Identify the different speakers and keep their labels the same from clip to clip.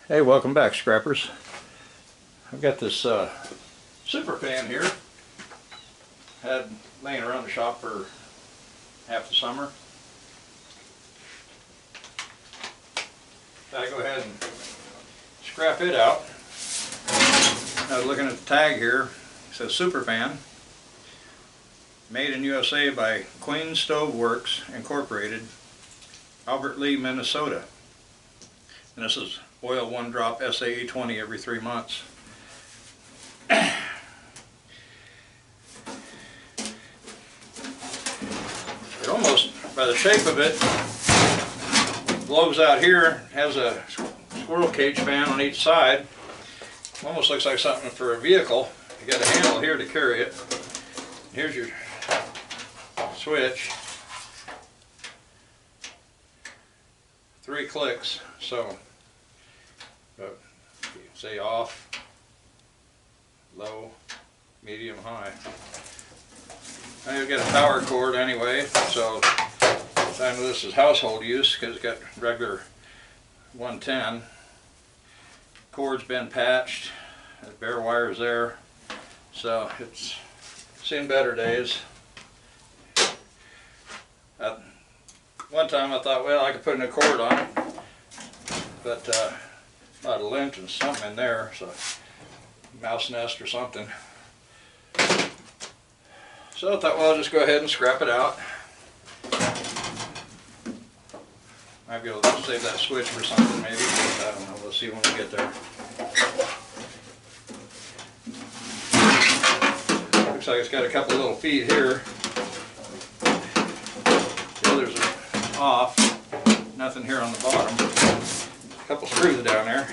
Speaker 1: Hey, welcome back, scrappers. I've got this super fan here. Had laying around the shop for half the summer. I go ahead and scrap it out. I was looking at the tag here. It says super fan, made in USA by Queen Stove Works Incorporated, Albert Lee, Minnesota. And this is oil 1 drop SAE 20 every 3 months. It almost, by the shape of it, blows out here, has a squirrel cage fan on each side. Almost looks like something for a vehicle. You got a handle here to carry it. Here's your switch. 3 clicks, so say off, low, medium, high. Now you've got a power cord anyway, so I know this is household use because it's got regular 110. Cord's been patched, the bare wire's there, so it's seen better days. One time I thought, well, I could put a new cord on it, but a lot of lint and something in there, so mouse nest or something. So I thought, well, I'll just go ahead and scrap it out. Might be able to save that switch for something maybe, but I don't know, we'll see when we get there. Looks like it's got a couple little feet here. The others are off. Nothing here on the bottom. A couple screws down there.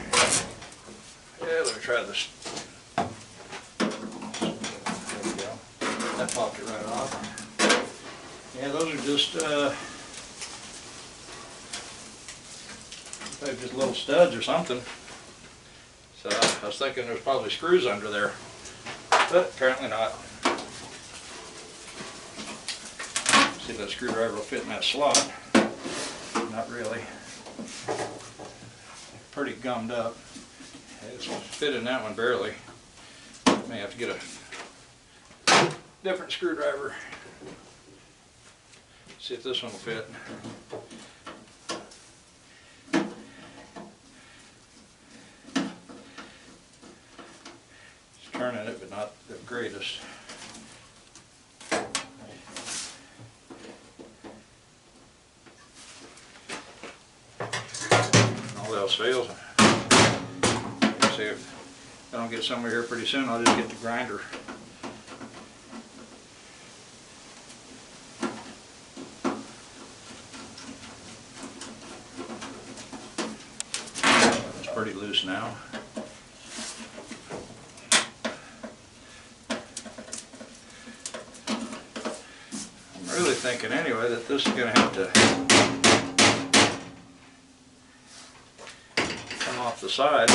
Speaker 1: Yeah, let me try this. There we go. That popped it right off. Yeah, those are just maybe just little studs or something. So I was thinking there's probably screws under there, but apparently not. See if that screwdriver will fit in that slot. Not really. Pretty gummed up. It's fit in that one barely. May have to get a different screwdriver. See if this one will fit. It's turning it, but not the greatest. All else fails. See if I don't get somewhere here pretty soon, I'll just get the grinder. It's pretty loose now. I'm really thinking anyway that this is going to have to come off the side.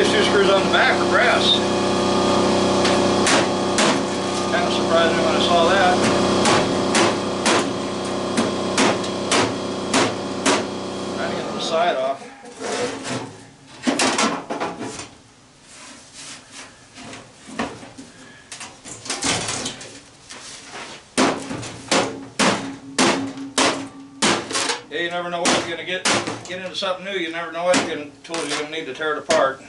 Speaker 1: these two screws on the back are brass. Kind of surprised me when I saw that. Trying to get the side off. Yeah, you never know what you're going to get into something new. You never know what tools you're going to need to tear it apart.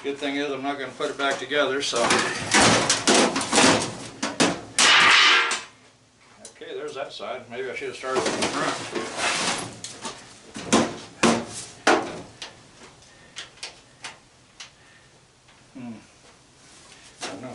Speaker 1: Good thing is I'm not going to put it back together, so. Okay, there's that side. Maybe I should have started from the front. I don't know.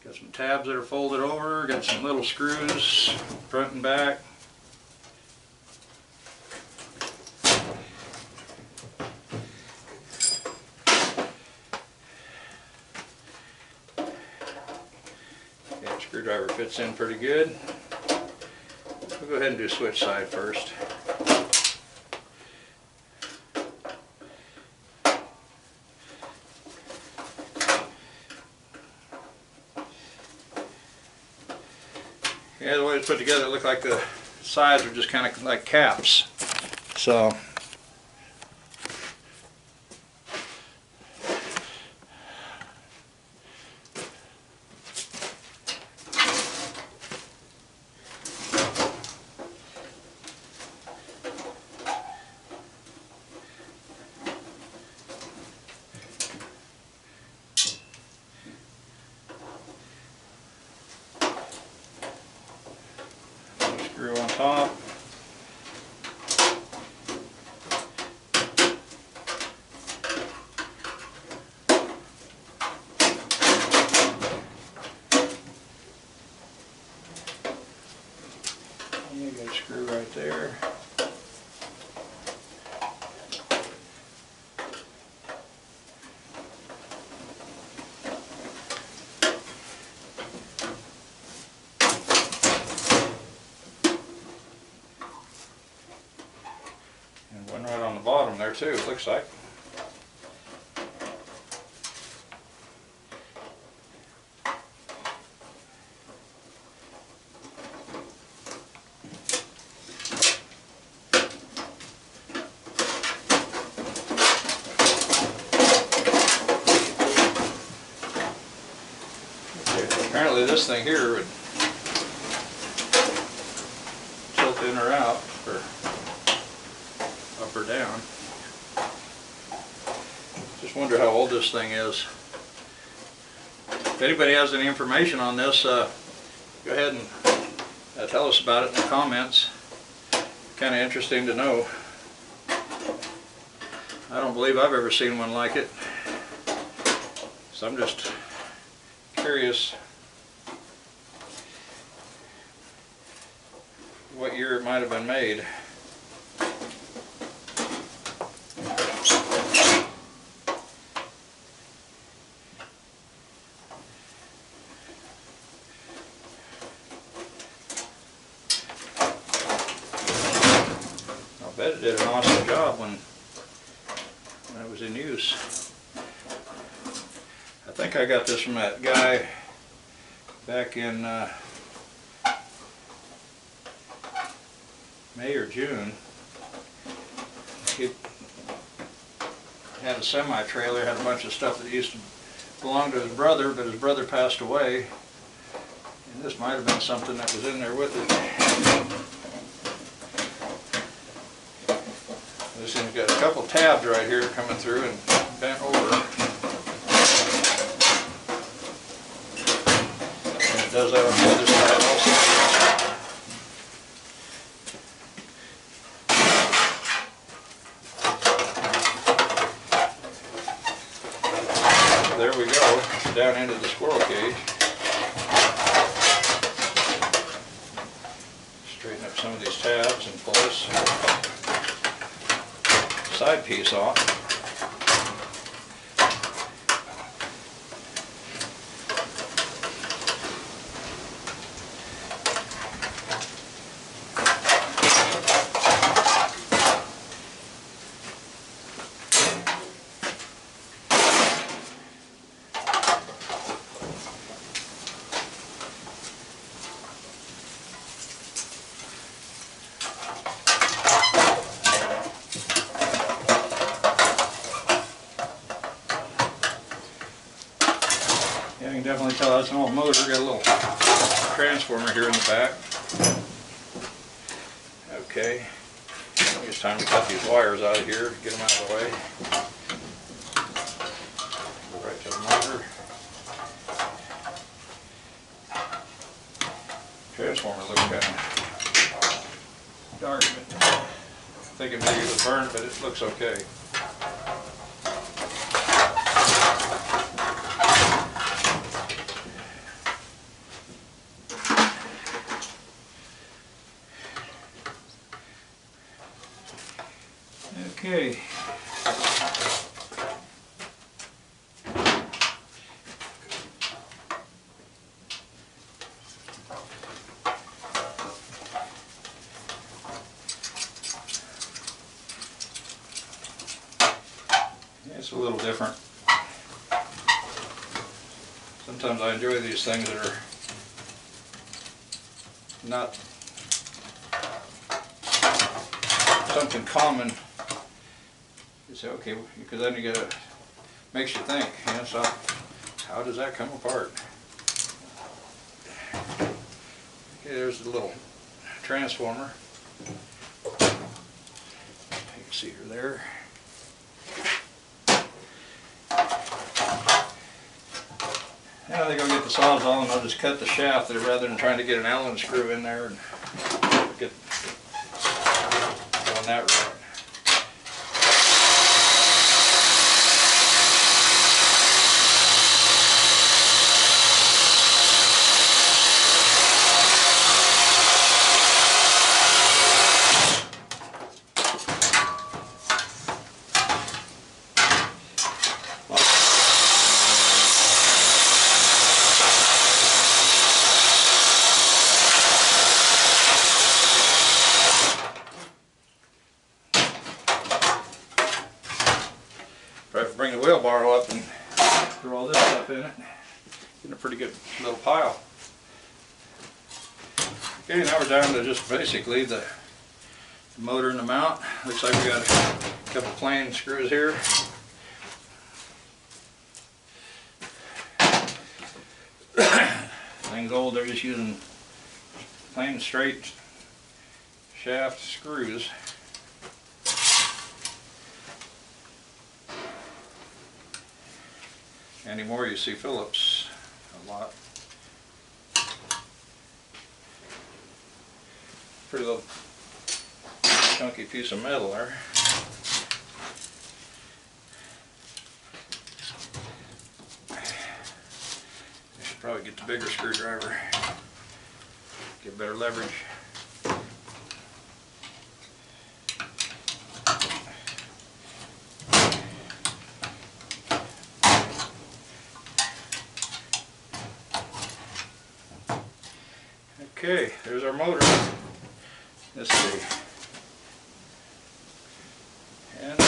Speaker 1: Got some tabs that are folded over, got some little screws, front and back. Okay, the screwdriver fits in pretty good. We'll go ahead and do switch side first. Yeah, the way it's put together, it looked like the sides are just kind of like caps. So, screw on top. You got a screw right there. And one right on the bottom there too, it looks like. Apparently this thing here would tilt in or out, or up or down. Just wonder how old this thing is. If anybody has any information on this, go ahead and tell us about it in the comments. Kind of interesting to know. I don't believe I've ever seen one like it. So I'm just curious what year it might have been made. I bet it did an awesome job when it was in use. I think I got this from that guy back in May or June. He had a semi-trailer, had a bunch of stuff that used to belong to his brother, but his brother passed away. And this might have been something that was in there with it. This thing's got a couple tabs right here coming through and bent over. does that on the other side also. There we go, down into the squirrel cage. Straighten up some of these tabs and pull this side piece off. Yeah, you can definitely tell that's an old motor. Got a little transformer here in the back. Okay, I think it's time to cut these wires out of here, get them out of the way. Go right to the motor. Transformer looks kind of dark, but I'm thinking maybe it was burned, but it looks okay. Okay. Yeah, it's a little different. Sometimes I enjoy these things that are not something common. You say, okay, because then you gotta, makes you think, you know, so how does that come apart? Okay, there's the little transformer. You can see her there. Now they go get the sawzall and I'll just cut the shaft there rather than trying to get an Allen screw in there and get on that route. Bring the wheelbarrow up and throw all this stuff in it. Getting a pretty good little pile. Okay, now we're down to just basically the motor and the mount. Looks like we got a couple plain screws here. Things old, they're just using plain straight shaft screws. Anymore you see Phillips a lot. Pretty little chunky piece of metal there. I should probably get the bigger screwdriver, get better leverage. Okay, there's our motor. Let's see. And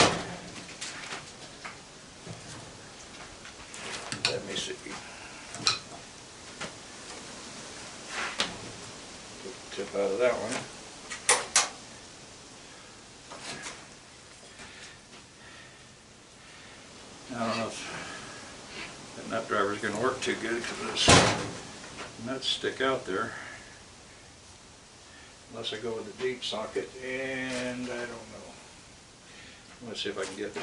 Speaker 1: let me see. Get the tip out of that one. I don't know if that nut driver is going to work too good because those nuts stick out there. Unless I go with the deep socket, and I don't know. Let's see if I can get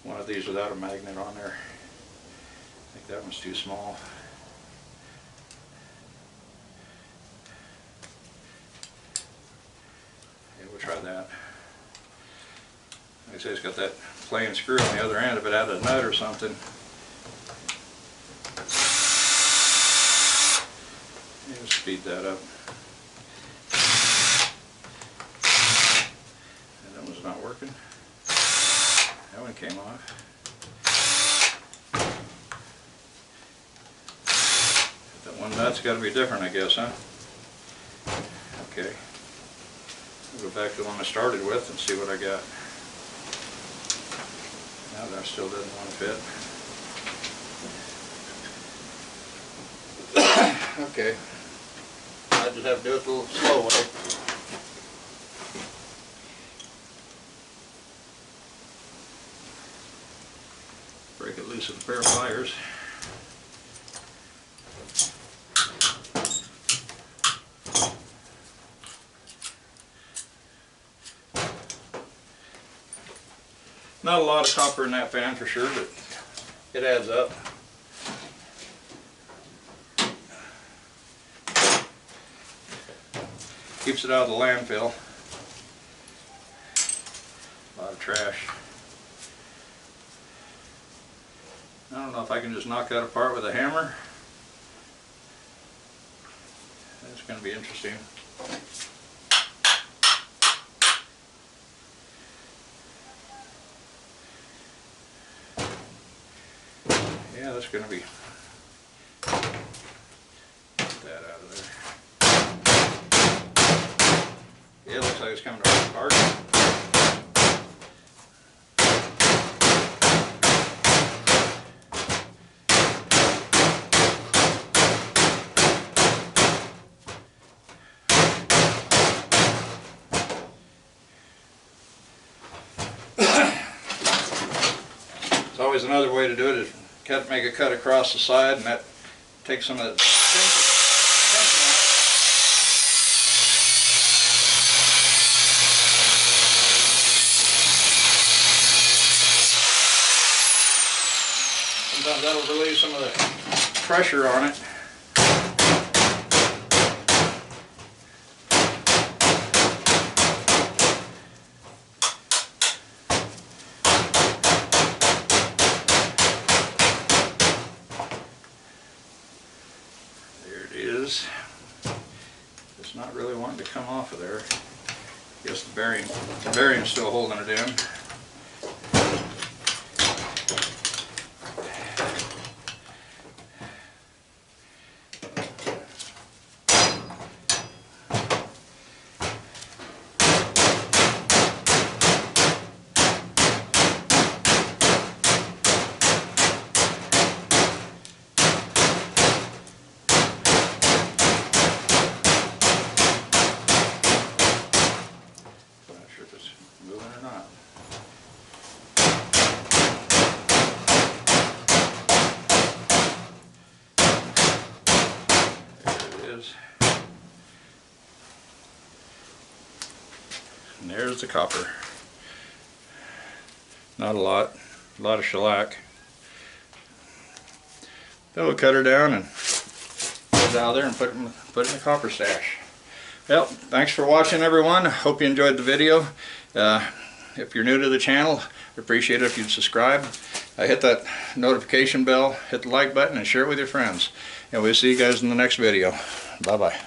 Speaker 1: one of these without a magnet on there. I think that one's too small. I say, it's got that plain screw on the other end. If it had a nut or something. Let's speed that up. And that one's not working. That one came off. That one nut's got to be different, I guess, huh? Okay. I'll go back to the one I started with and see what I got. Now that still doesn't want to fit. Okay. I just have to do it a little slow way. Break it loose with a pair of pliers. Not a lot of copper in that fan for sure, but it adds up. Keeps it out of the landfill. A lot of trash. I don't know if I can just knock that apart with a hammer. That's going to be interesting. Yeah, that's going to be. Get that out of there. Yeah, it looks like it's coming apart. There's always another way to do it. Is make a cut across the side, and that takes some of the tension out. Sometimes that'll relieve some of the pressure on it. It's not really wanting to come off of there. I guess the bearing's still holding it in. And there's the copper. Not a lot of shellac. Then we'll cut her down and put it out there and put it in the copper stash. Well, thanks for watching, everyone. Hope you enjoyed the video. If you're new to the channel, I'd appreciate it if you'd subscribe. Hit that notification bell, hit the like button, and share it with your friends. And we'll see you guys in the next video. Bye-bye.